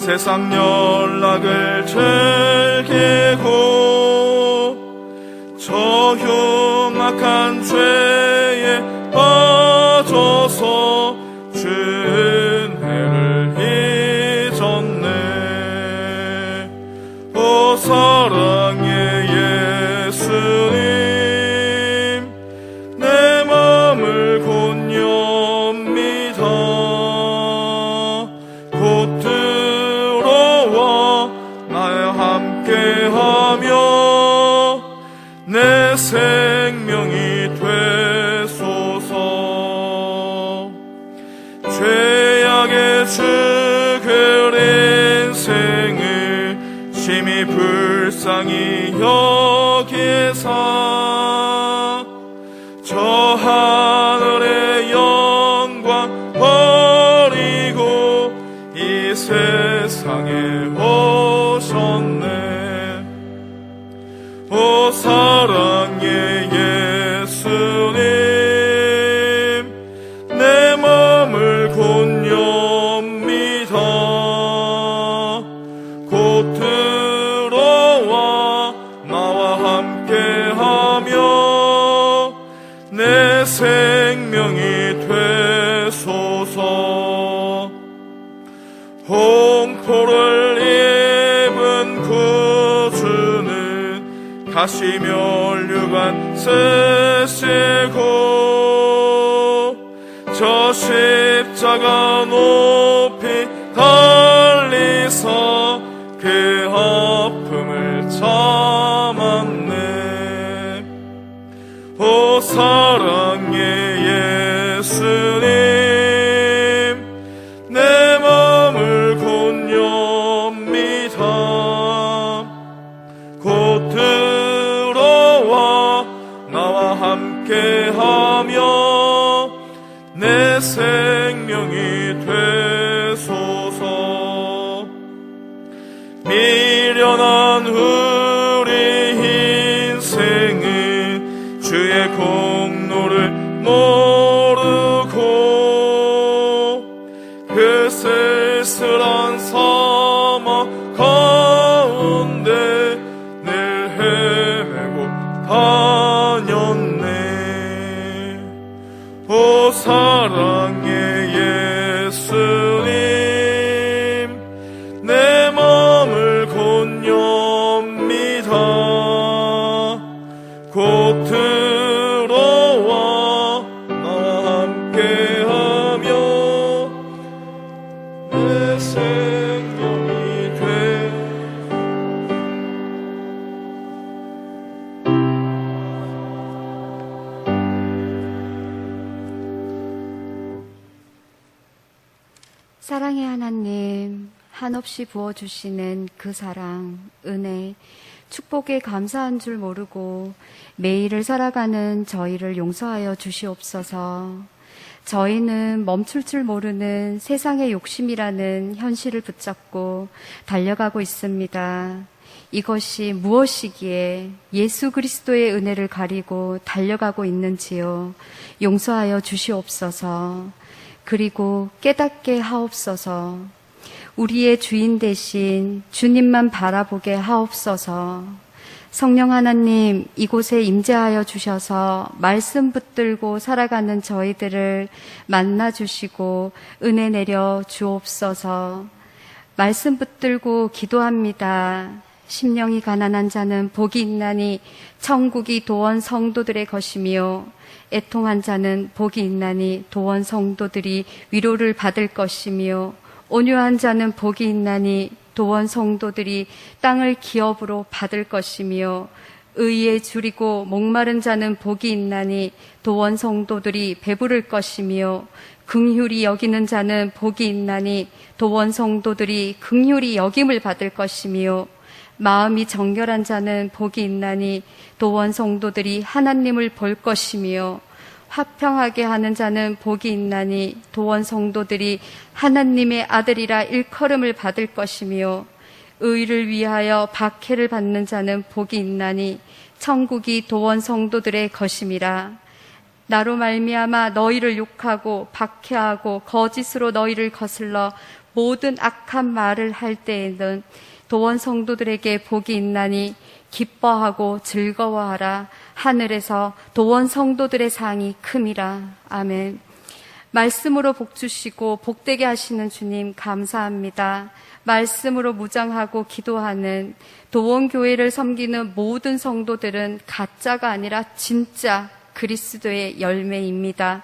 세상 연락을 즐기고 저 흉악한 죄에 빠져서 주 은혜를 잊었네. 오 사랑의 예수님, 내 맘을 곧 엽니다. 곧 들어와 나와 함께하며 내 생명이 되소서. 죄악의 죽을 인생을 심히 불쌍히 여기사 저 하늘의 영광 버리고 이 세상에 오셨네. 오 사랑의 예수님, 내 맘을 곧 엽니다. 곧 들어와 나와 함께하며 내 생명이 되소서. 홍포를 입은 구주는 가시 면류관 쓰시고 저 십자가 높이 달리사 그 아픔을 참았네. 오 사랑의 예수님, 내 맘을 곧 엽니다. 곧 들어와 나와 함께하며 내 생명이 되소서. 미련한 우리 인생은 주의 공로를 모르고 그 쓸쓸한 사막 가운데 늘 헤매고 다녔네. 오 사랑의 예수님, 내 맘을 곧 엽니다. 곧 들어와 나와 함께하며 내 생명이 돼. 사랑의 하나님, 한없이 부어주시는 그 사랑, 은혜, 축복에 감사한 줄 모르고 매일을 살아가는 저희를 용서하여 주시옵소서. 저희는 멈출 줄 모르는 세상의 욕심이라는 현실을 붙잡고 달려가고 있습니다. 이것이 무엇이기에 예수 그리스도의 은혜를 가리고 달려가고 있는지요. 용서하여 주시옵소서. 그리고 깨닫게 하옵소서. 우리의 주인 대신 주님만 바라보게 하옵소서. 성령 하나님, 이곳에 임재하여 주셔서 말씀 붙들고 살아가는 저희들을 만나주시고 은혜 내려 주옵소서. 말씀 붙들고 기도합니다. 심령이 가난한 자는 복이 있나니 천국이 도원 성도들의 것이며 애통한 자는 복이 있나니 도원 성도들이 위로를 받을 것이며 온유한 자는 복이 있나니 도원 성도들이 땅을 기업으로 받을 것이며 의에 줄이고 목마른 자는 복이 있나니 도원 성도들이 배부를 것이며 긍휼히 여기는 자는 복이 있나니 도원 성도들이 긍휼히 여김을 받을 것이며 마음이 정결한 자는 복이 있나니 도원 성도들이 하나님을 볼 것이며 화평하게 하는 자는 복이 있나니 도원 성도들이 하나님의 아들이라 일컬음을 받을 것이며 의를 위하여 박해를 받는 자는 복이 있나니 천국이 도원 성도들의 것임이라. 나로 말미암아 너희를 욕하고 박해하고 거짓으로 너희를 거슬러 모든 악한 말을 할 때에는 도원 성도들에게 복이 있나니 기뻐하고 즐거워하라. 하늘에서 도원 성도들의 상이 큼이라. 아멘. 말씀으로 복 주시고 복되게 하시는 주님 감사합니다. 말씀으로 무장하고 기도하는 도원교회를 섬기는 모든 성도들은 가짜가 아니라 진짜 그리스도의 열매입니다.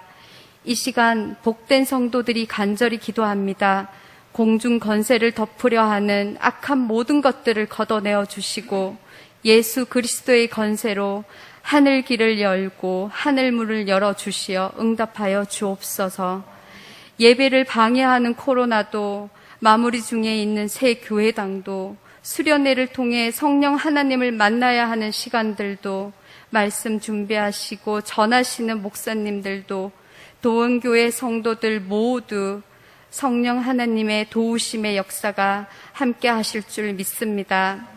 이 시간 복된 성도들이 간절히 기도합니다. 공중 건세를 덮으려 하는 악한 모든 것들을 걷어내어 주시고 예수 그리스도의 건세로 하늘 길을 열고 하늘 문을 열어 주시어 응답하여 주옵소서. 예배를 방해하는 코로나도 마무리 중에 있는 새 교회당도 수련회를 통해 성령 하나님을 만나야 하는 시간들도 말씀 준비하시고 전하시는 목사님들도 도원교회 성도들 모두 성령 하나님의 도우심의 역사가 함께 하실 줄 믿습니다.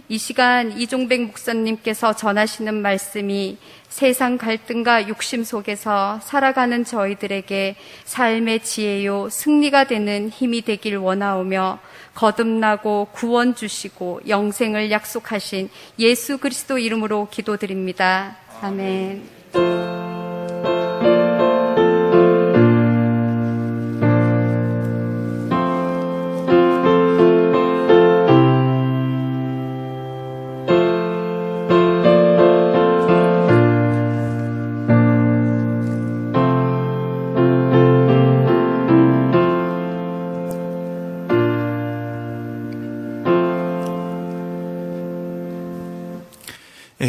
이 시간 이종백 목사님께서 전하시는 말씀이 세상 갈등과 욕심 속에서 살아가는 저희들에게 삶의 지혜요 승리가 되는 힘이 되길 원하오며 거듭나고 구원 주시고 영생을 약속하신 예수 그리스도 이름으로 기도드립니다. 아멘.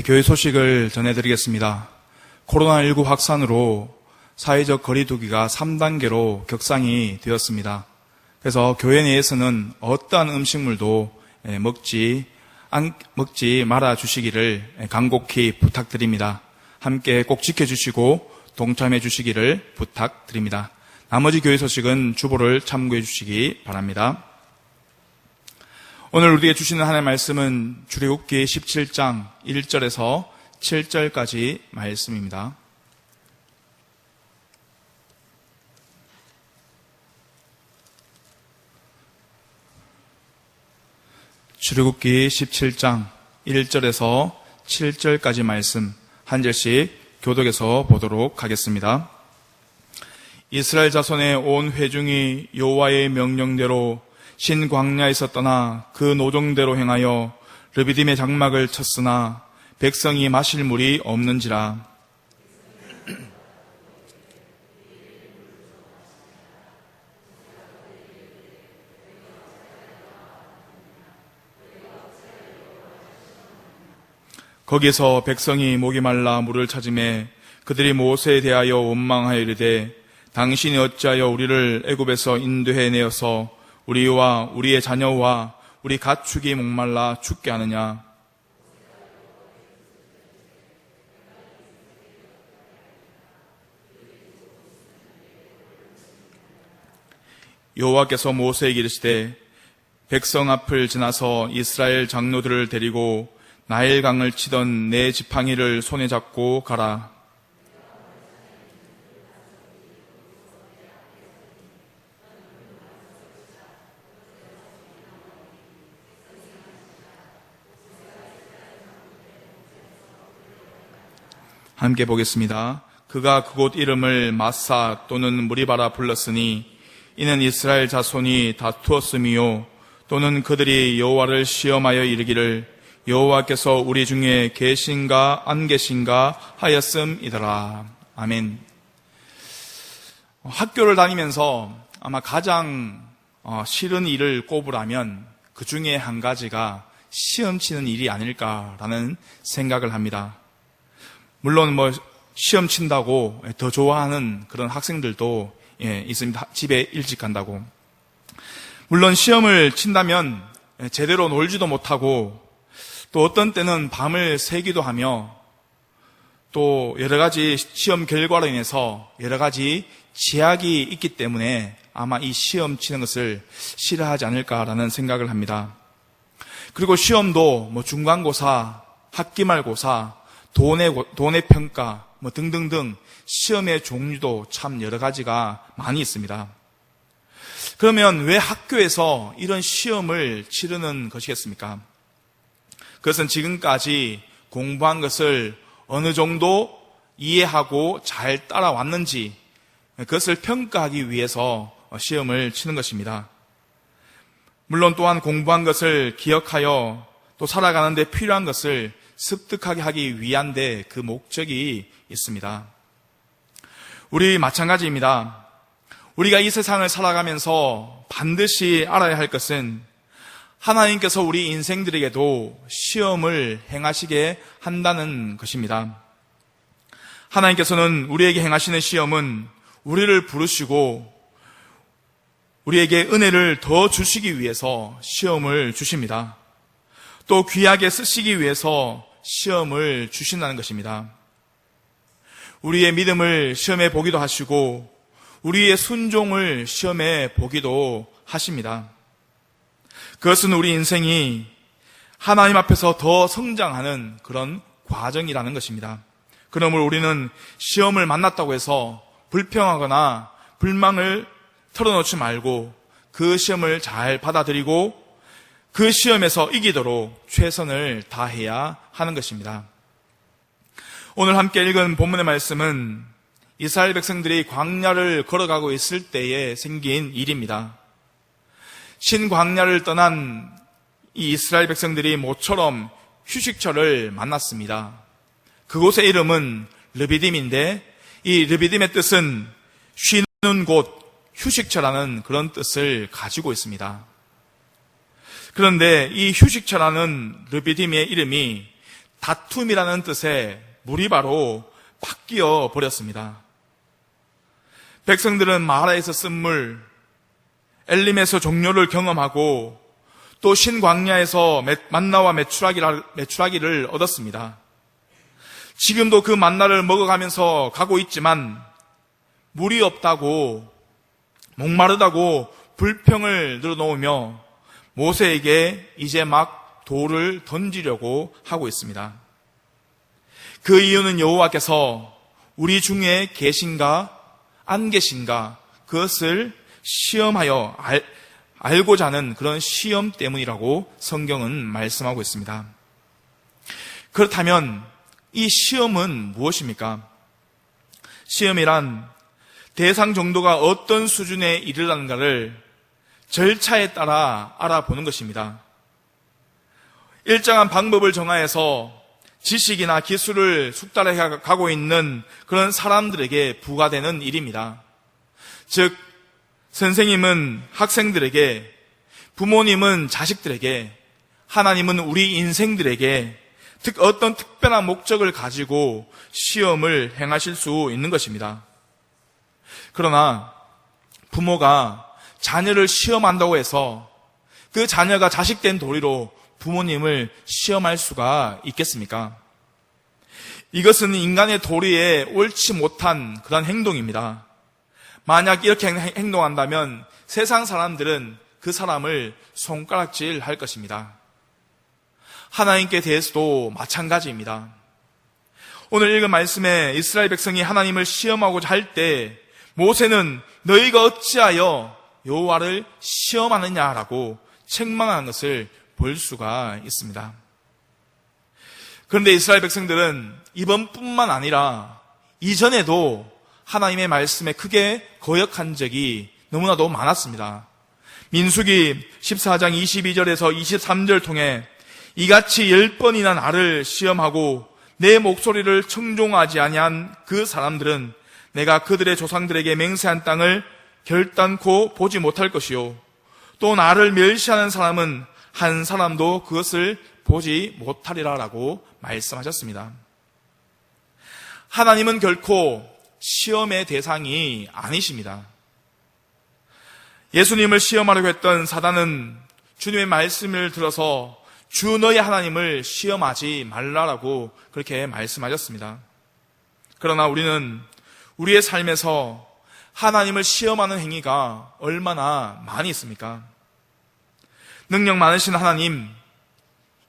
교회 소식을 전해드리겠습니다. 코로나19 확산으로 사회적 거리두기가 3단계로 격상이 되었습니다. 그래서 교회 내에서는 어떠한 음식물도 먹지 말아 주시기를 간곡히 부탁드립니다. 함께 꼭 지켜주시고 동참해 주시기를 부탁드립니다. 나머지 교회 소식은 주보를 참고해 주시기 바랍니다. 오늘 우리에게 주시는 하나님의 말씀은 출애굽기 17장 1절에서 7절까지 말씀입니다. 출애굽기 17장 1절에서 7절까지 말씀 한 절씩 교독해서 보도록 하겠습니다. 이스라엘 자손의 온 회중이 여호와의 명령대로 신광야에서 떠나 그 노정대로 행하여 르비딤의 장막을 쳤으나 백성이 마실 물이 없는지라. 거기서 백성이 목이 말라 물을 찾으매 그들이 모세에 대하여 원망하여 이르되 당신이 어찌하여 우리를 애굽에서 인도해 내어서 우리와 우리의 자녀와 우리 가축이 목말라 죽게 하느냐. 여호와께서 모세에게 이르시되 백성 앞을 지나서 이스라엘 장로들을 데리고 나일강을 치던 내 지팡이를 손에 잡고 가라. 함께 보겠습니다. 그가 그곳 이름을 마사 또는 무리바라 불렀으니 이는 이스라엘 자손이 다투었음이요 또는 그들이 여호와를 시험하여 이르기를 여호와께서 우리 중에 계신가 안 계신가 하였음이더라. 아멘. 학교를 다니면서 아마 가장 싫은 일을 꼽으라면 그 중에 한 가지가 시험 치는 일이 아닐까라는 생각을 합니다. 물론 시험 친다고 더 좋아하는 그런 학생들도 있습니다. 집에 일찍 간다고. 물론 시험을 친다면 제대로 놀지도 못하고 또 어떤 때는 밤을 새기도 하며 또 여러 가지 시험 결과로 인해서 여러 가지 제약이 있기 때문에 아마 이 시험 치는 것을 싫어하지 않을까라는 생각을 합니다. 그리고 시험도 중간고사, 학기말고사, 돈의 평가 뭐 등등등 시험의 종류도 참 여러 가지가 많이 있습니다. 그러면 왜 학교에서 이런 시험을 치르는 것이겠습니까? 그것은 지금까지 공부한 것을 어느 정도 이해하고 잘 따라왔는지 그것을 평가하기 위해서 시험을 치는 것입니다. 물론 또한 공부한 것을 기억하여 또 살아가는 데 필요한 것을 습득하게 하기 위한 데 그 목적이 있습니다. 우리 마찬가지입니다. 우리가 이 세상을 살아가면서 반드시 알아야 할 것은 하나님께서 우리 인생들에게도 시험을 행하시게 한다는 것입니다. 하나님께서는 우리에게 행하시는 시험은 우리를 부르시고 우리에게 은혜를 더 주시기 위해서 시험을 주십니다. 또 귀하게 쓰시기 위해서 시험을 주신다는 것입니다. 우리의 믿음을 시험해 보기도 하시고 우리의 순종을 시험해 보기도 하십니다. 그것은 우리 인생이 하나님 앞에서 더 성장하는 그런 과정이라는 것입니다. 그러므로 우리는 시험을 만났다고 해서 불평하거나 불만을 털어놓지 말고 그 시험을 잘 받아들이고 그 시험에서 이기도록 최선을 다해야 하는 것입니다. 오늘 함께 읽은 본문의 말씀은 이스라엘 백성들이 광야를 걸어가고 있을 때에 생긴 일입니다. 신광야를 떠난 이 이스라엘 백성들이 모처럼 휴식처를 만났습니다. 그곳의 이름은 르비딤인데 이 르비딤의 뜻은 쉬는 곳, 휴식처라는 그런 뜻을 가지고 있습니다. 그런데 이 휴식처라는 르비딤의 이름이 다툼이라는 뜻의 무리바로 바뀌어 버렸습니다. 백성들은 마라에서 쓴 물, 엘림에서 종료를 경험하고 또 신광야에서 만나와 메추라기를 얻었습니다. 지금도 그 만나를 먹어가면서 가고 있지만 물이 없다고 목마르다고 불평을 늘어놓으며 모세에게 이제 막 돌을 던지려고 하고 있습니다. 그 이유는 여호와께서 우리 중에 계신가 안 계신가 그것을 시험하여 알고자 하는 그런 시험 때문이라고 성경은 말씀하고 있습니다. 그렇다면 이 시험은 무엇입니까? 시험이란 대상 정도가 어떤 수준에 이르는가를 절차에 따라 알아보는 것입니다. 일정한 방법을 정하여서 지식이나 기술을 숙달해 가고 있는 그런 사람들에게 부과되는 일입니다. 즉, 선생님은 학생들에게, 부모님은 자식들에게, 하나님은 우리 인생들에게 어떤 특별한 목적을 가지고 시험을 행하실 수 있는 것입니다. 그러나 부모가 자녀를 시험한다고 해서 그 자녀가 자식된 도리로 부모님을 시험할 수가 있겠습니까? 이것은 인간의 도리에 옳지 못한 그런 행동입니다. 만약 이렇게 행동한다면 세상 사람들은 그 사람을 손가락질 할 것입니다. 하나님께 대해서도 마찬가지입니다. 오늘 읽은 말씀에 이스라엘 백성이 하나님을 시험하고자 할 때 모세는 너희가 어찌하여 여호와를 시험하느냐라고 책망하는 것을 볼 수가 있습니다. 그런데 이스라엘 백성들은 이번뿐만 아니라 이전에도 하나님의 말씀에 크게 거역한 적이 너무나도 많았습니다. 민수기 14장 22절에서 23절 통해 이같이 10번이나 나를 시험하고 내 목소리를 청종하지 아니한 그 사람들은 내가 그들의 조상들에게 맹세한 땅을 결단코 보지 못할 것이요 또 나를 멸시하는 사람은 한 사람도 그것을 보지 못하리라라고 말씀하셨습니다. 하나님은 결코 시험의 대상이 아니십니다. 예수님을 시험하려고 했던 사단은 주님의 말씀을 들어서 주 너희 하나님을 시험하지 말라라고 그렇게 말씀하셨습니다. 그러나 우리는 우리의 삶에서 하나님을 시험하는 행위가 얼마나 많이 있습니까? 능력 많으신 하나님,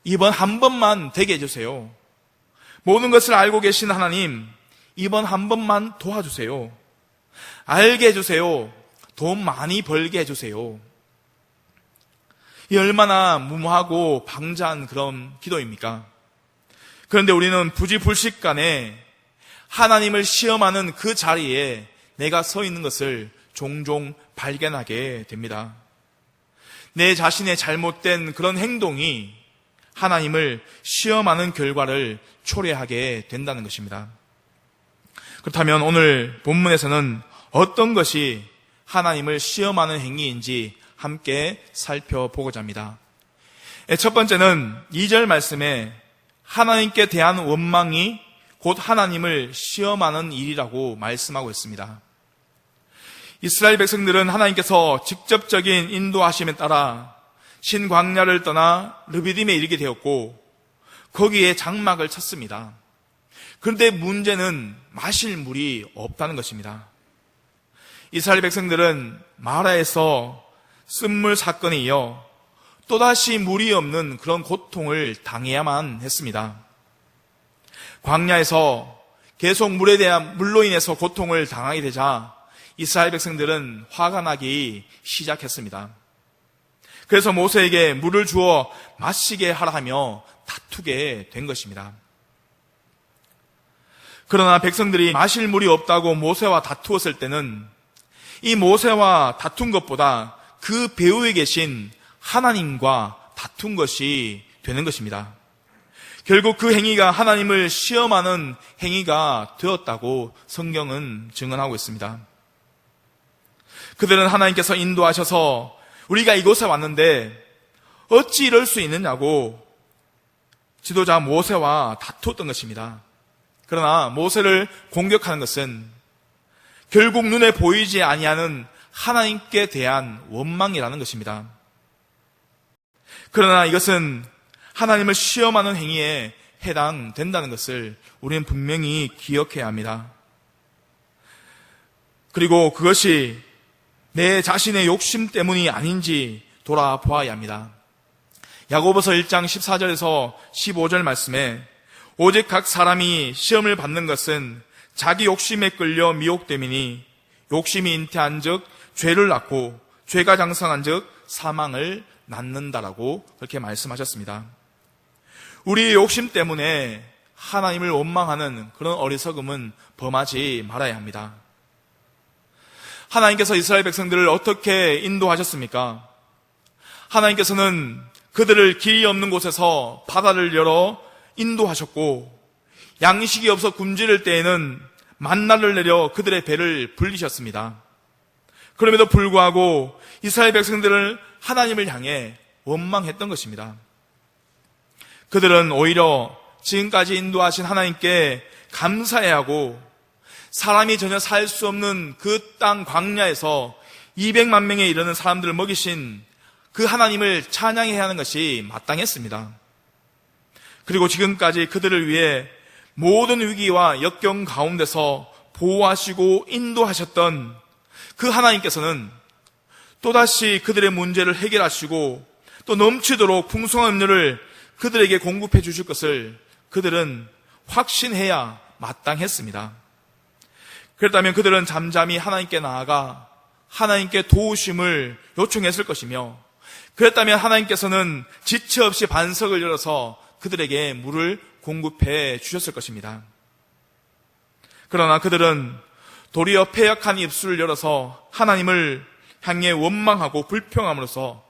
이번 한 번만 되게 해주세요. 모든 것을 알고 계신 하나님, 이번 한 번만 도와주세요. 알게 해주세요. 돈 많이 벌게 해주세요. 이 얼마나 무모하고 방자한 그런 기도입니까? 그런데 우리는 부지불식간에 하나님을 시험하는 그 자리에 내가 서 있는 것을 종종 발견하게 됩니다. 내 자신의 잘못된 그런 행동이 하나님을 시험하는 결과를 초래하게 된다는 것입니다. 그렇다면 오늘 본문에서는 어떤 것이 하나님을 시험하는 행위인지 함께 살펴보고자 합니다. 첫 번째는 2절 말씀에 하나님께 대한 원망이 곧 하나님을 시험하는 일이라고 말씀하고 있습니다. 이스라엘 백성들은 하나님께서 직접적인 인도하심에 따라 신광야를 떠나 르비딤에 이르게 되었고 거기에 장막을 쳤습니다. 그런데 문제는 마실 물이 없다는 것입니다. 이스라엘 백성들은 마라에서 쓴물 사건에 이어 또다시 물이 없는 그런 고통을 당해야만 했습니다. 광야에서 계속 물로 인해서 고통을 당하게 되자 이스라엘 백성들은 화가 나기 시작했습니다. 그래서 모세에게 물을 주어 마시게 하라 하며 다투게 된 것입니다. 그러나 백성들이 마실 물이 없다고 모세와 다투었을 때는 이 모세와 다툰 것보다 그 배후에 계신 하나님과 다툰 것이 되는 것입니다. 결국 그 행위가 하나님을 시험하는 행위가 되었다고 성경은 증언하고 있습니다. 그들은 하나님께서 인도하셔서 우리가 이곳에 왔는데 어찌 이럴 수 있느냐고 지도자 모세와 다투었던 것입니다. 그러나 모세를 공격하는 것은 결국 눈에 보이지 아니하는 하나님께 대한 원망이라는 것입니다. 그러나 이것은 하나님을 시험하는 행위에 해당된다는 것을 우리는 분명히 기억해야 합니다. 그리고 그것이 내 자신의 욕심 때문이 아닌지 돌아보아야 합니다. 야고보서 1장 14절에서 15절 말씀에 오직 각 사람이 시험을 받는 것은 자기 욕심에 끌려 미혹됨이니 욕심이 잉태한 즉 죄를 낳고 죄가 장성한 즉 사망을 낳는다라고 그렇게 말씀하셨습니다. 우리의 욕심 때문에 하나님을 원망하는 그런 어리석음은 범하지 말아야 합니다. 하나님께서 이스라엘 백성들을 어떻게 인도하셨습니까? 하나님께서는 그들을 길이 없는 곳에서 바다를 열어 인도하셨고 양식이 없어 굶주릴 때에는 만나를 내려 그들의 배를 불리셨습니다. 그럼에도 불구하고 이스라엘 백성들을 하나님을 향해 원망했던 것입니다. 그들은 오히려 지금까지 인도하신 하나님께 감사해야 하고 사람이 전혀 살 수 없는 그 땅 광야에서 200만 명에 이르는 사람들을 먹이신 그 하나님을 찬양해야 하는 것이 마땅했습니다. 그리고 지금까지 그들을 위해 모든 위기와 역경 가운데서 보호하시고 인도하셨던 그 하나님께서는 또다시 그들의 문제를 해결하시고 또 넘치도록 풍성한 음료를 그들에게 공급해 주실 것을 그들은 확신해야 마땅했습니다. 그렇다면 그들은 잠잠히 하나님께 나아가 하나님께 도우심을 요청했을 것이며 그랬다면 하나님께서는 지체 없이 반석을 열어서 그들에게 물을 공급해 주셨을 것입니다. 그러나 그들은 도리어 패역한 입술을 열어서 하나님을 향해 원망하고 불평함으로써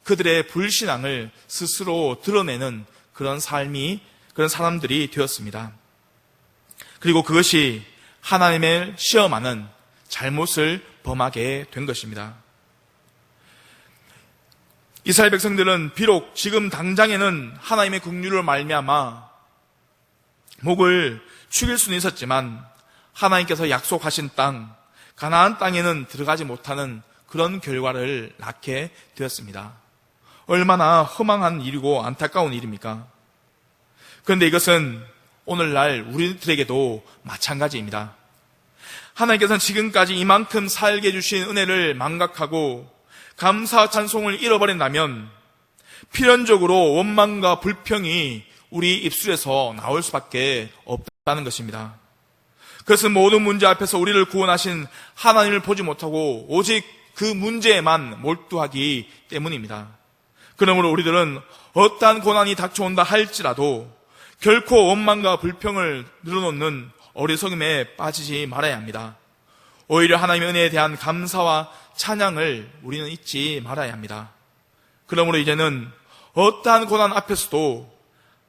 그들의 불신앙을 스스로 드러내는 그런 사람들이 되었습니다. 그리고 그것이 하나님을 시험하는 잘못을 범하게 된 것입니다. 이스라엘 백성들은 비록 지금 당장에는 하나님의 긍휼을 말미암아 목을 축일 수는 있었지만 하나님께서 약속하신 땅, 가나안 땅에는 들어가지 못하는 그런 결과를 낳게 되었습니다. 얼마나 허망한 일이고 안타까운 일입니까? 그런데 이것은 오늘날 우리들에게도 마찬가지입니다. 하나님께서는 지금까지 이만큼 살게 해주신 은혜를 망각하고 감사 찬송을 잃어버린다면 필연적으로 원망과 불평이 우리 입술에서 나올 수밖에 없다는 것입니다. 그것은 모든 문제 앞에서 우리를 구원하신 하나님을 보지 못하고 오직 그 문제에만 몰두하기 때문입니다. 그러므로 우리들은 어떠한 고난이 닥쳐온다 할지라도 결코 원망과 불평을 늘어놓는 어리석음에 빠지지 말아야 합니다. 오히려 하나님의 은혜에 대한 감사와 찬양을 우리는 잊지 말아야 합니다. 그러므로 이제는 어떠한 고난 앞에서도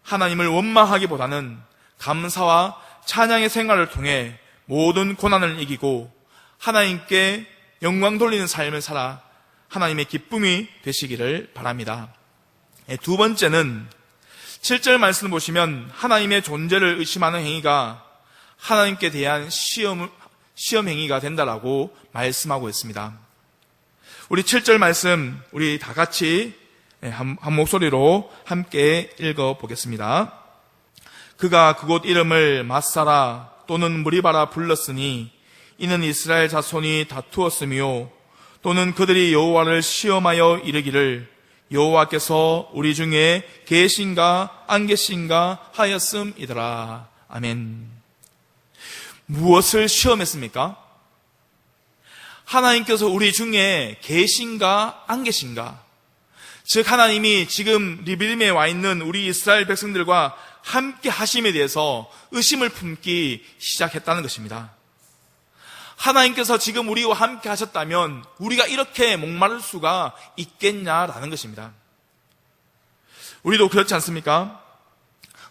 하나님을 원망하기보다는 감사와 찬양의 생활을 통해 모든 고난을 이기고 하나님께 영광 돌리는 삶을 살아 하나님의 기쁨이 되시기를 바랍니다. 두 번째는 7절 말씀을 보시면 하나님의 존재를 의심하는 행위가 하나님께 대한 시험 행위가 된다라고 말씀하고 있습니다. 우리 7절 말씀 우리 다 같이 한 목소리로 함께 읽어보겠습니다. 그가 그곳 이름을 마사라 또는 무리바라 불렀으니 이는 이스라엘 자손이 다투었으며 또는 그들이 여호와를 시험하여 이르기를 여호와께서 우리 중에 계신가 안 계신가 하였음이더라. 아멘. 무엇을 시험했습니까? 하나님께서 우리 중에 계신가 안 계신가? 즉 하나님이 지금 리비딤에 와 있는 우리 이스라엘 백성들과 함께 하심에 대해서 의심을 품기 시작했다는 것입니다. 하나님께서 지금 우리와 함께 하셨다면 우리가 이렇게 목마를 수가 있겠냐라는 것입니다. 우리도 그렇지 않습니까?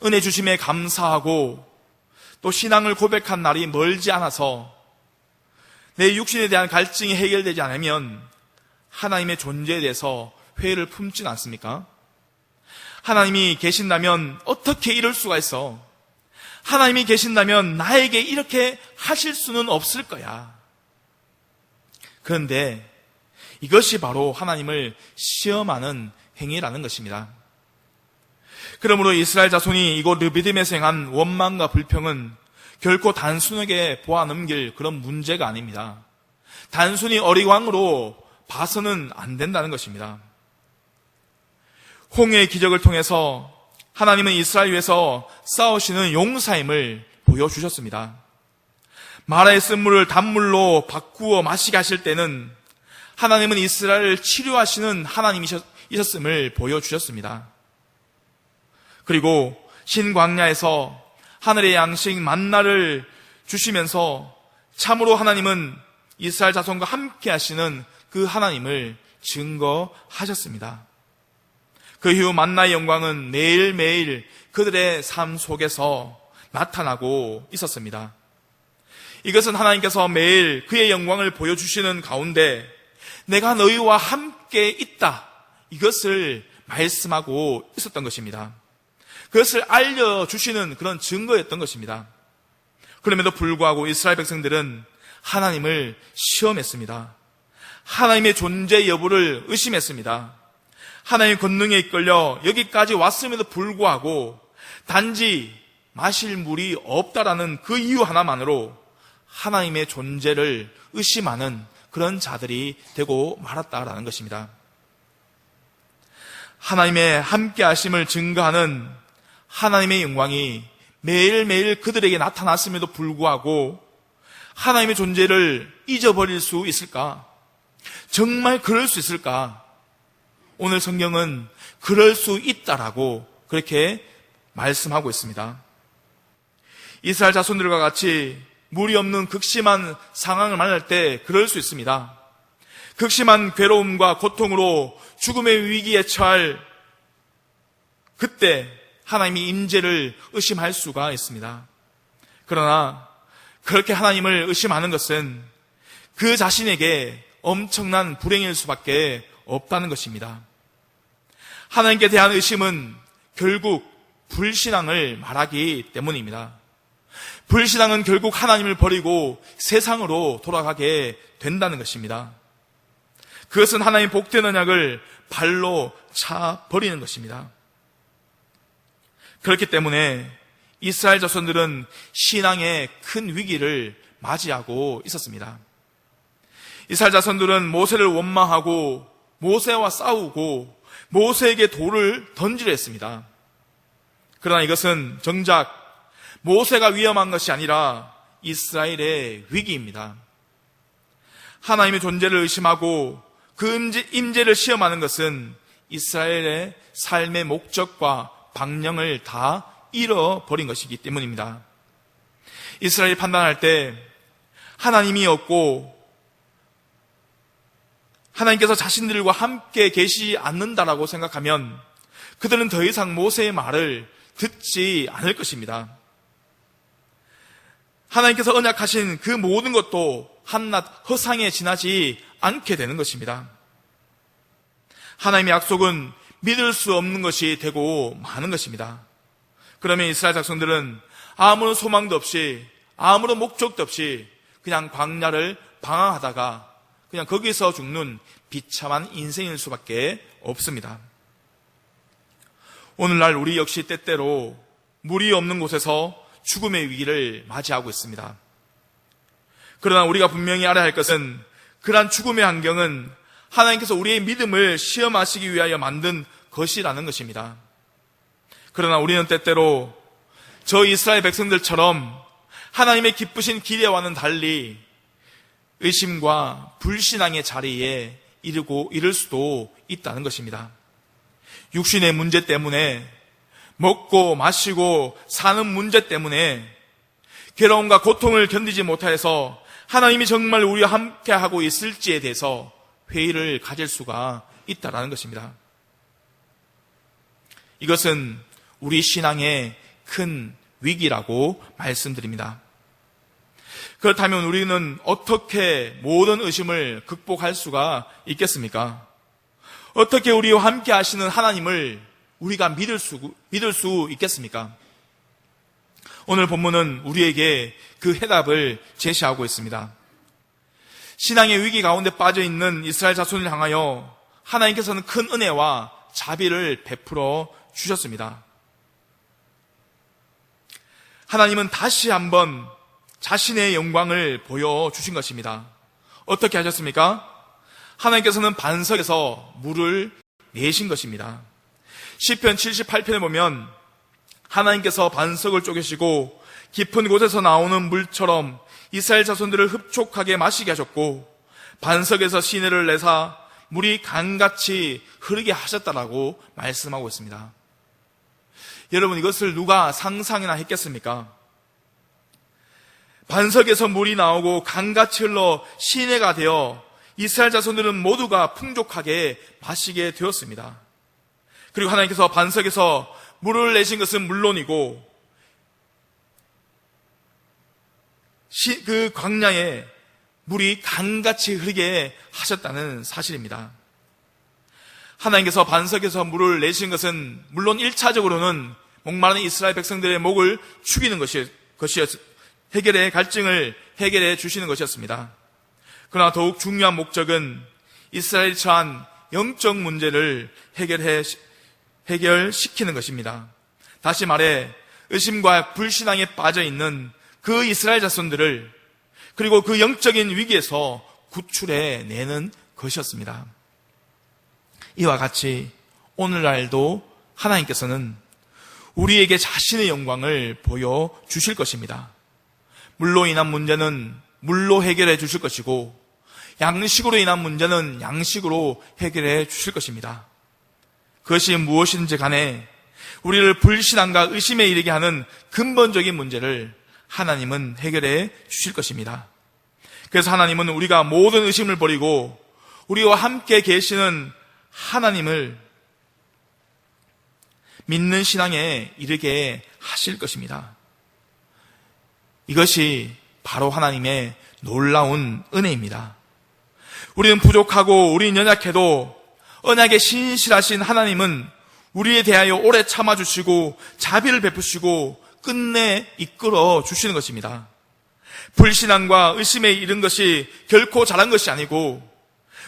은혜 주심에 감사하고 또 신앙을 고백한 날이 멀지 않아서 내 육신에 대한 갈증이 해결되지 않으면 하나님의 존재에 대해서 회의를 품지는 않습니까? 하나님이 계신다면 어떻게 이럴 수가 있어? 하나님이 계신다면 나에게 이렇게 하실 수는 없을 거야. 그런데 이것이 바로 하나님을 시험하는 행위라는 것입니다. 그러므로 이스라엘 자손이 이곳 르비딤에서 행한 원망과 불평은 결코 단순하게 보아 넘길 그런 문제가 아닙니다. 단순히 어리광으로 봐서는 안 된다는 것입니다. 홍해의 기적을 통해서 하나님은 이스라엘 위해서 싸우시는 용사임을 보여주셨습니다. 마라의 쓴물을 단물로 바꾸어 마시게 하실 때는 하나님은 이스라엘을 치료하시는 하나님이셨음을 보여주셨습니다. 그리고 신광야에서 하늘의 양식 만나를 주시면서 참으로 하나님은 이스라엘 자손과 함께 하시는 그 하나님을 증거하셨습니다. 그 이후 만나의 영광은 매일매일 그들의 삶 속에서 나타나고 있었습니다. 이것은 하나님께서 매일 그의 영광을 보여주시는 가운데 내가 너희와 함께 있다, 이것을 말씀하고 있었던 것입니다. 그것을 알려주시는 그런 증거였던 것입니다. 그럼에도 불구하고 이스라엘 백성들은 하나님을 시험했습니다. 하나님의 존재 여부를 의심했습니다. 하나님의 권능에 이끌려 여기까지 왔음에도 불구하고 단지 마실 물이 없다라는 그 이유 하나만으로 하나님의 존재를 의심하는 그런 자들이 되고 말았다라는 것입니다. 하나님의 함께 하심을 증거하는 하나님의 영광이 매일매일 그들에게 나타났음에도 불구하고 하나님의 존재를 잊어버릴 수 있을까? 정말 그럴 수 있을까? 오늘 성경은 그럴 수 있다라고 그렇게 말씀하고 있습니다. 이스라엘 자손들과 같이 물이 없는 극심한 상황을 만날 때 그럴 수 있습니다. 극심한 괴로움과 고통으로 죽음의 위기에 처할 그때 하나님이 임재를 의심할 수가 있습니다. 그러나 그렇게 하나님을 의심하는 것은 그 자신에게 엄청난 불행일 수밖에 없다는 것입니다. 하나님께 대한 의심은 결국 불신앙을 말하기 때문입니다. 불신앙은 결국 하나님을 버리고 세상으로 돌아가게 된다는 것입니다. 그것은 하나님 복된 언약을 발로 차 버리는 것입니다. 그렇기 때문에 이스라엘 자손들은 신앙의 큰 위기를 맞이하고 있었습니다. 이스라엘 자손들은 모세를 원망하고 모세와 싸우고 모세에게 돌을 던지려 했습니다. 그러나 이것은 정작 모세가 위험한 것이 아니라 이스라엘의 위기입니다. 하나님의 존재를 의심하고 그 임재를 시험하는 것은 이스라엘의 삶의 목적과 방향을 다 잃어버린 것이기 때문입니다. 이스라엘이 판단할 때 하나님이 없고 하나님께서 자신들과 함께 계시지 않는다라고 생각하면 그들은 더 이상 모세의 말을 듣지 않을 것입니다. 하나님께서 언약하신 그 모든 것도 한낱 허상에 지나지 않게 되는 것입니다. 하나님의 약속은 믿을 수 없는 것이 되고 마는 것입니다. 그러면 이스라엘 백성들은 아무런 소망도 없이 아무런 목적도 없이 그냥 광야를 방황하다가 그냥 거기서 죽는 비참한 인생일 수밖에 없습니다. 오늘날 우리 역시 때때로 물이 없는 곳에서 죽음의 위기를 맞이하고 있습니다. 그러나 우리가 분명히 알아야 할 것은 그러한 죽음의 환경은 하나님께서 우리의 믿음을 시험하시기 위하여 만든 것이라는 것입니다. 그러나 우리는 때때로 저 이스라엘 백성들처럼 하나님의 기쁘신 기대와는 달리 의심과 불신앙의 자리에 이를 수도 있다는 것입니다. 육신의 문제 때문에, 먹고 마시고 사는 문제 때문에 괴로움과 고통을 견디지 못해서 하나님이 정말 우리와 함께하고 있을지에 대해서 회의를 가질 수가 있다는 것입니다. 이것은 우리 신앙의 큰 위기라고 말씀드립니다. 그렇다면 우리는 어떻게 모든 의심을 극복할 수가 있겠습니까? 어떻게 우리와 함께 하시는 하나님을 우리가 믿을 수 있겠습니까? 오늘 본문은 우리에게 그 해답을 제시하고 있습니다. 신앙의 위기 가운데 빠져있는 이스라엘 자손을 향하여 하나님께서는 큰 은혜와 자비를 베풀어 주셨습니다. 하나님은 다시 한번 자신의 영광을 보여주신 것입니다. 어떻게 하셨습니까? 하나님께서는 반석에서 물을 내신 것입니다. 시편 78편에 보면 하나님께서 반석을 쪼개시고 깊은 곳에서 나오는 물처럼 이스라엘 자손들을 흡족하게 마시게 하셨고 반석에서 시내를 내사 물이 강같이 흐르게 하셨다라고 말씀하고 있습니다. 여러분, 이것을 누가 상상이나 했겠습니까? 반석에서 물이 나오고 강같이 흘러 시내가 되어 이스라엘 자손들은 모두가 풍족하게 마시게 되었습니다. 그리고 하나님께서 반석에서 물을 내신 것은 물론이고 그 광야에 물이 강같이 흐르게 하셨다는 사실입니다. 하나님께서 반석에서 물을 내신 것은 물론 1차적으로는 목마른 이스라엘 백성들의 목을 축이는 해결의 갈증을 해결해 주시는 것이었습니다. 그러나 더욱 중요한 목적은 이스라엘이 처한 영적 문제를 해결시키는 것입니다. 다시 말해 의심과 불신앙에 빠져있는 그 이스라엘 자손들을 그리고 그 영적인 위기에서 구출해 내는 것이었습니다. 이와 같이 오늘날도 하나님께서는 우리에게 자신의 영광을 보여주실 것입니다. 물로 인한 문제는 물로 해결해 주실 것이고 양식으로 인한 문제는 양식으로 해결해 주실 것입니다. 그것이 무엇인지 간에 우리를 불신앙과 의심에 이르게 하는 근본적인 문제를 하나님은 해결해 주실 것입니다. 그래서 하나님은 우리가 모든 의심을 버리고 우리와 함께 계시는 하나님을 믿는 신앙에 이르게 하실 것입니다. 이것이 바로 하나님의 놀라운 은혜입니다. 우리는 부족하고 우리는 연약해도 언약에 신실하신 하나님은 우리에 대하여 오래 참아주시고 자비를 베푸시고 끝내 이끌어 주시는 것입니다. 불신앙과 의심에 이른 것이 결코 잘한 것이 아니고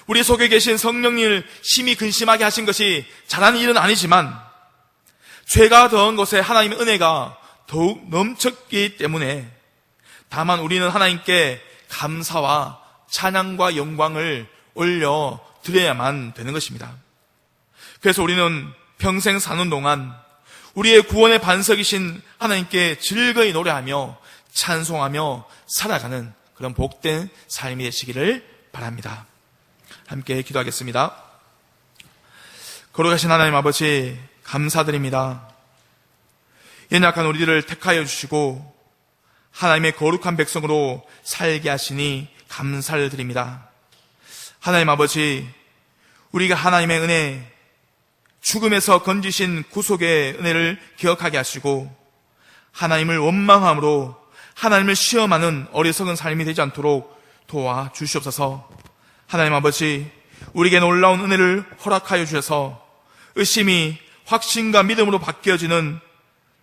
우리 속에 계신 성령님을 심히 근심하게 하신 것이 잘한 일은 아니지만 죄가 더한 것에 하나님의 은혜가 더욱 넘쳤기 때문에 다만 우리는 하나님께 감사와 찬양과 영광을 올려드려야만 되는 것입니다. 그래서 우리는 평생 사는 동안 우리의 구원의 반석이신 하나님께 즐거이 노래하며 찬송하며 살아가는 그런 복된 삶이 되시기를 바랍니다. 함께 기도하겠습니다. 거룩하신 하나님 아버지, 감사드립니다. 연약한 우리들을 택하여 주시고 하나님의 거룩한 백성으로 살게 하시니 감사를 드립니다. 하나님 아버지, 우리가 하나님의 은혜, 죽음에서 건지신 구속의 은혜를 기억하게 하시고 하나님을 원망함으로 하나님을 시험하는 어리석은 삶이 되지 않도록 도와주시옵소서. 하나님 아버지, 우리에게 놀라운 은혜를 허락하여 주셔서 의심이 확신과 믿음으로 바뀌어지는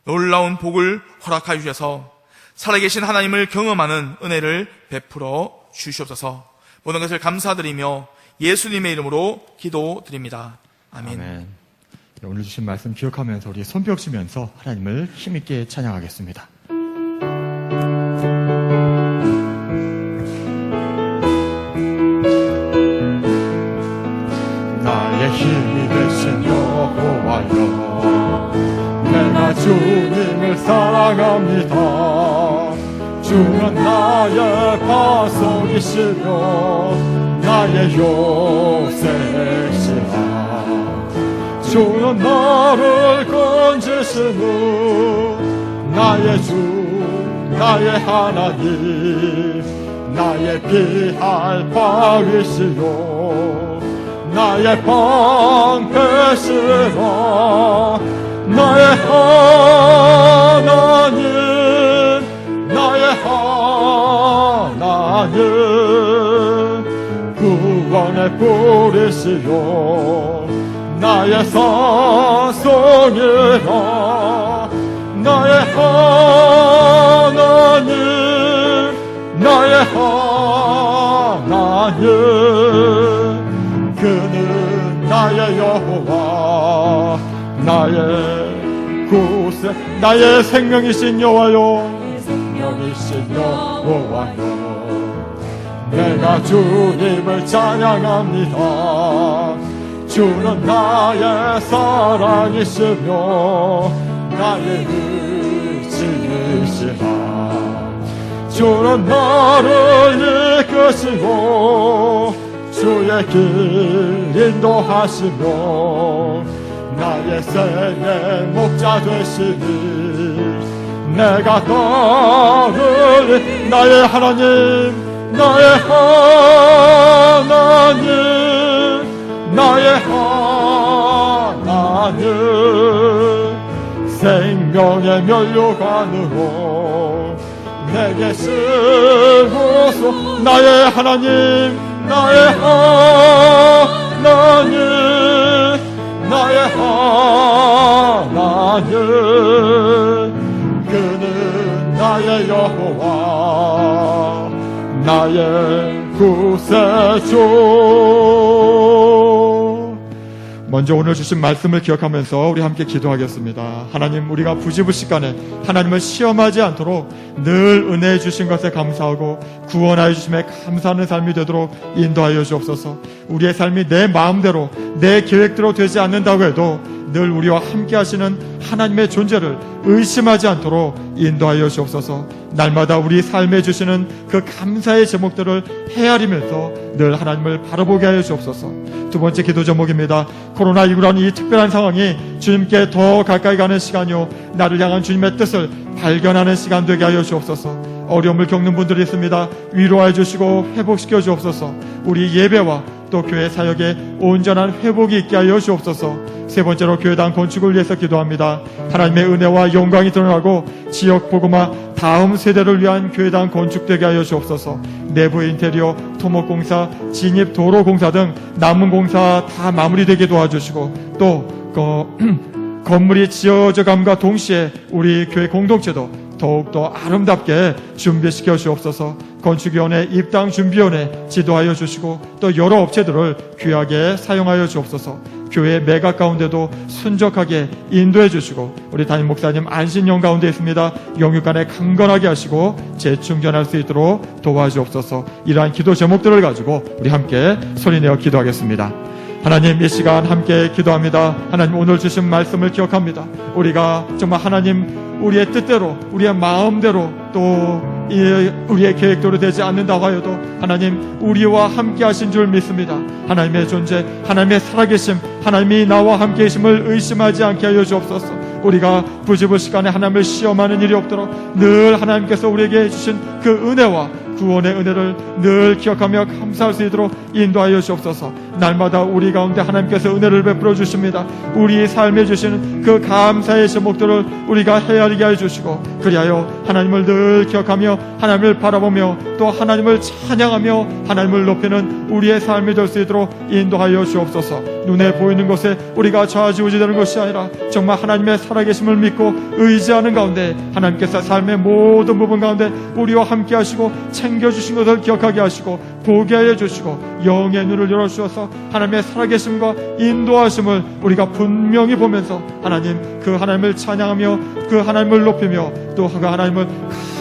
놀라운 복을 허락하여 주셔서 살아계신 하나님을 경험하는 은혜를 베풀어 주시옵소서. 모든 것을 감사드리며 예수님의 이름으로 기도드립니다. 아멘. 아멘. 오늘 주신 말씀 기억하면서 우리 손뼉치면서 하나님을 힘있게 찬양하겠습니다. 나의 힘이 되신 여호와여, 내가 주님을 사랑합니다. 주는 나의 파송이시며 나의 요새시라. 주는 나를 건지시는 나의 주, 나의 하나님, 나의 피할 바위시요 나의 방패시라. 나의 하나님, 나의 하나님, 구원의 뿌리시요 나의 산성이라. 나의 하나님, 나의 하나님, 그는 나의 여호와, 나의 구세, 나의 생명이신 여호와요, 생명이신 여호와요. 내가 주님을 찬양합니다. 주는 나의 사랑이시며 나의 의지이시라. 주는 나를 이끄시고 주의 길 인도하시며 나의 생의 목자 되시니 내가 따르리. 나의 하나님, 나의 하나님, 나의 하나님, 생명의 면류관으로 내게 쓰소서. 나의 하나님, 나의 하나님, 나의 하나님, 그는 나의 여호와, 나의 구세주. 먼저 오늘 주신 말씀을 기억하면서 우리 함께 기도하겠습니다. 하나님, 우리가 부지불식간에 하나님을 시험하지 않도록 늘 은혜해 주신 것에 감사하고 구원하여 주심에 감사하는 삶이 되도록 인도하여 주옵소서. 우리의 삶이 내 마음대로 내 계획대로 되지 않는다고 해도 늘 우리와 함께 하시는 하나님의 존재를 의심하지 않도록 인도하여 주옵소서. 날마다 우리 삶에 주시는 그 감사의 제목들을 헤아리면서 늘 하나님을 바라보게 하여 주옵소서. 두 번째 기도 제목입니다. 코로나19라는 이 특별한 상황이 주님께 더 가까이 가는 시간이요, 나를 향한 주님의 뜻을 발견하는 시간 되게 하여 주옵소서. 어려움을 겪는 분들이 있습니다. 위로해 주시고 회복시켜 주옵소서. 우리 예배와 또 교회 사역에 온전한 회복이 있게 하여 주옵소서. 세 번째로 교회당 건축을 위해서 기도합니다. 하나님의 은혜와 영광이 드러나고 지역 복음화 다음 세대를 위한 교회당 건축되게 하여 주옵소서. 내부 인테리어, 토목공사, 진입 도로공사 등 남은 공사 다 마무리되게 도와주시고 또 건물이 지어져 감과 동시에 우리 교회 공동체도 더욱더 아름답게 준비시켜 주옵소서. 건축위원회, 입당준비위원회 지도하여 주시고 또 여러 업체들을 귀하게 사용하여 주옵소서. 교회 매각 가운데도 순적하게 인도해 주시고 우리 담임 목사님 안신령 가운데 있습니다. 영육간에 강건하게 하시고 재충전할 수 있도록 도와주옵소서. 이러한 기도 제목들을 가지고 우리 함께 소리내어 기도하겠습니다. 하나님, 이 시간 함께 기도합니다. 하나님, 오늘 주신 말씀을 기억합니다. 우리가 정말 하나님 우리의 뜻대로, 우리의 마음대로 또 우리의 계획대로 되지 않는다고 하여도 하나님 우리와 함께 하신 줄 믿습니다. 하나님의 존재, 하나님의 살아계심, 하나님이 나와 함께 계심을 의심하지 않게 하여 주옵소서. 우리가 부지불식간에 하나님을 시험하는 일이 없도록 늘 하나님께서 우리에게 주신 그 은혜와 구원의 은혜를 늘 기억하며 감사할 수 있도록 인도하여 주옵소서. 날마다 우리 가운데 하나님께서 은혜를 베풀어 주십니다. 우리 삶에 주시는 그 감사의 제목들을 우리가 헤아리게 하여 주시고, 그리하여 하나님을 늘 기억하며 하나님을 바라보며 또 하나님을 찬양하며 하나님을 높이는 우리의 삶이 될 수 있도록 인도하여 주옵소서. 눈에 보이는 것에 우리가 좌지우지되는 것이 아니라 정말 하나님의 살아계심을 믿고 의지하는 가운데 하나님께서 삶의 모든 부분 가운데 우리와 함께 하시고 챙겨주신 것을 기억하게 하시고 보게 하여 주시고 영의 눈을 열어주셔서 하나님의 살아계심과 인도하심을 우리가 분명히 보면서 하나님, 그 하나님을 찬양하며 그 하나님을 높이며 또 그 하나님을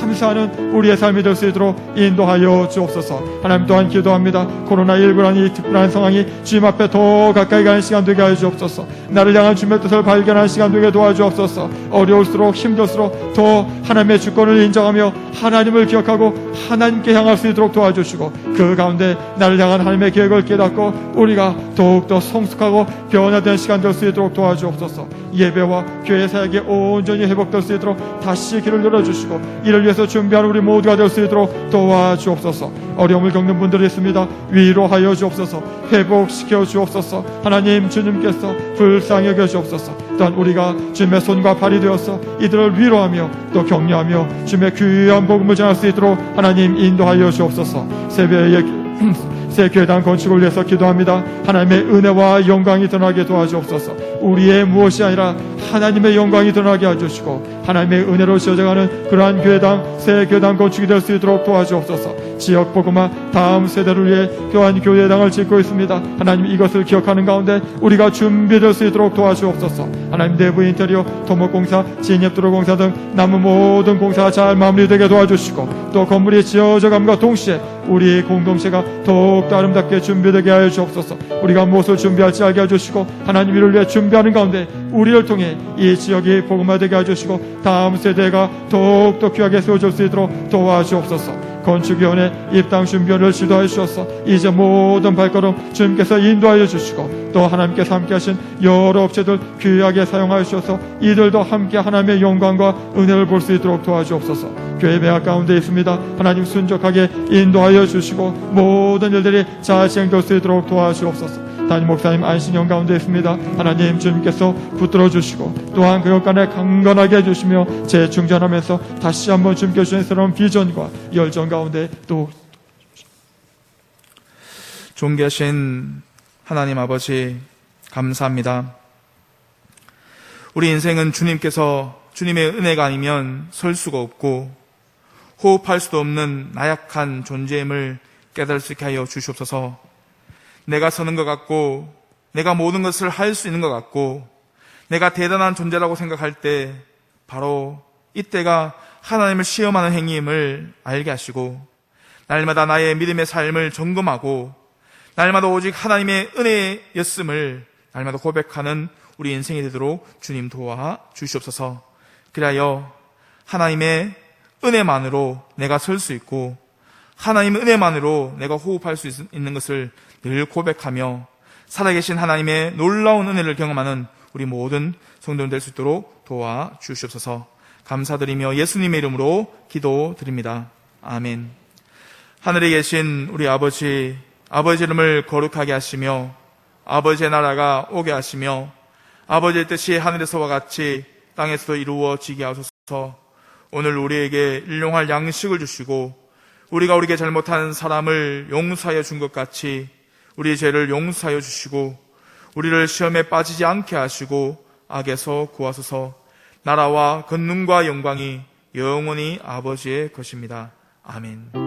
감사하는 우리의 삶이 될 수 있도록 인도하여 주옵소서. 하나님 또한 기도합니다. 코로나19라는 이 특별한 상황이 주님 앞에 더 가까이 가는 시간 되게 하여 주옵소서. 나를 향한 주님의 뜻을 발견하는 시간 되게 도와주옵소서. 어려울수록 힘들수록 더 하나님의 주권을 인정하며 하나님을 기억하고 하나님께 향할 수 있도록 도와주시고, 그 가운데 나를 향한 하나님의 계획을 깨닫고 우리가 더욱더 성숙하고 변화된 시간 될 수 있도록 도와주옵소서. 예배와 교회 사역이 온전히 회복될 수 있도록 다시 길을 열어주시고 이를 위해서 준비하는 우리 모두가 될 수 있도록 도와주옵소서. 어려움을 겪는 분들이 있습니다. 위로하여 주옵소서. 회복시켜 주옵소서. 하나님, 주님께서 불쌍히 여겨 주옵소서. 또한 우리가 주님의 손과 발이 되어서 이들을 위로하며 또 격려하며 주님의 귀한 복음을 전할 수 있도록 하나님 인도하여 주옵소서. 새 교회당 건축을 위해서 기도합니다. 하나님의 은혜와 영광이 드러나게 도와주옵소서. 우리의 무엇이 아니라 하나님의 영광이 드러나게 해주시고 하나님의 은혜로 지어져가는 그러한 교회당, 새 교회당 건축이 될 수 있도록 도와주옵소서. 지역 복음화 다음 세대를 위해 교환 교회당을 짓고 있습니다. 하나님, 이것을 기억하는 가운데 우리가 준비될 수 있도록 도와주옵소서. 하나님, 내부 인테리어, 토목공사, 진입도로공사 등 남은 모든 공사가 잘 마무리되게 도와주시고 또 건물이 지어져감과 동시에 우리 공동체가 더욱더 아름답게 준비되게 하여 주옵소서. 우리가 무엇을 준비할지 알게 해주시고 하나님 이를 위해 준비하는 가운데 우리를 통해 이 지역이 복음화되게 해주시고 다음 세대가 더욱더 귀하게 세워질 수 있도록 도와주옵소서. 건축위원회 입당 준비를 지도하여 주셔서 이제 모든 발걸음 주님께서 인도하여 주시고 또 하나님께서 함께 하신 여러 업체들 귀하게 사용하여 주셔서 이들도 함께 하나님의 영광과 은혜를 볼 수 있도록 도와주옵소서. 교회 매학 가운데 있습니다. 하나님, 순적하게 인도하여 주시고 모든 일들이 잘 진행될 수 있도록 도와주옵소서. 담임 목사님 안식년 가운데 있습니다. 하나님, 주님께서 붙들어 주시고 또한 그것 간에 강건하게 해주시며 재충전하면서 다시 한번 주님께 주신 새로운 비전과 열정 가운데 또 존귀하신 하나님 아버지, 감사합니다. 우리 인생은 주님의 은혜가 아니면 설 수가 없고 호흡할 수도 없는 나약한 존재임을 깨달을 수 있게 하여 주시옵소서. 내가 서는 것 같고 내가 모든 것을 할 수 있는 것 같고 내가 대단한 존재라고 생각할 때 바로 이때가 하나님을 시험하는 행위임을 알게 하시고 날마다 나의 믿음의 삶을 점검하고 날마다 오직 하나님의 은혜였음을 날마다 고백하는 우리 인생이 되도록 주님 도와 주시옵소서. 그리하여 하나님의 은혜만으로 내가 설 수 있고 하나님의 은혜만으로 내가 호흡할 수 있는 것을 늘 고백하며 살아계신 하나님의 놀라운 은혜를 경험하는 우리 모든 성도들 될 수 있도록 도와 주시옵소서. 감사드리며 예수님의 이름으로 기도드립니다. 아멘. 하늘에 계신 우리 아버지, 아버지 이름을 거룩하게 하시며 아버지의 나라가 오게 하시며 아버지의 뜻이 하늘에서와 같이 땅에서도 이루어지게 하소서. 오늘 우리에게 일용할 양식을 주시고 우리가 우리에게 잘못한 사람을 용서하여 준 것 같이 우리의 죄를 용서하여 주시고 우리를 시험에 빠지지 않게 하시고 악에서 구하소서. 나라와 권능과 영광이 영원히 아버지의 것입니다. 아멘.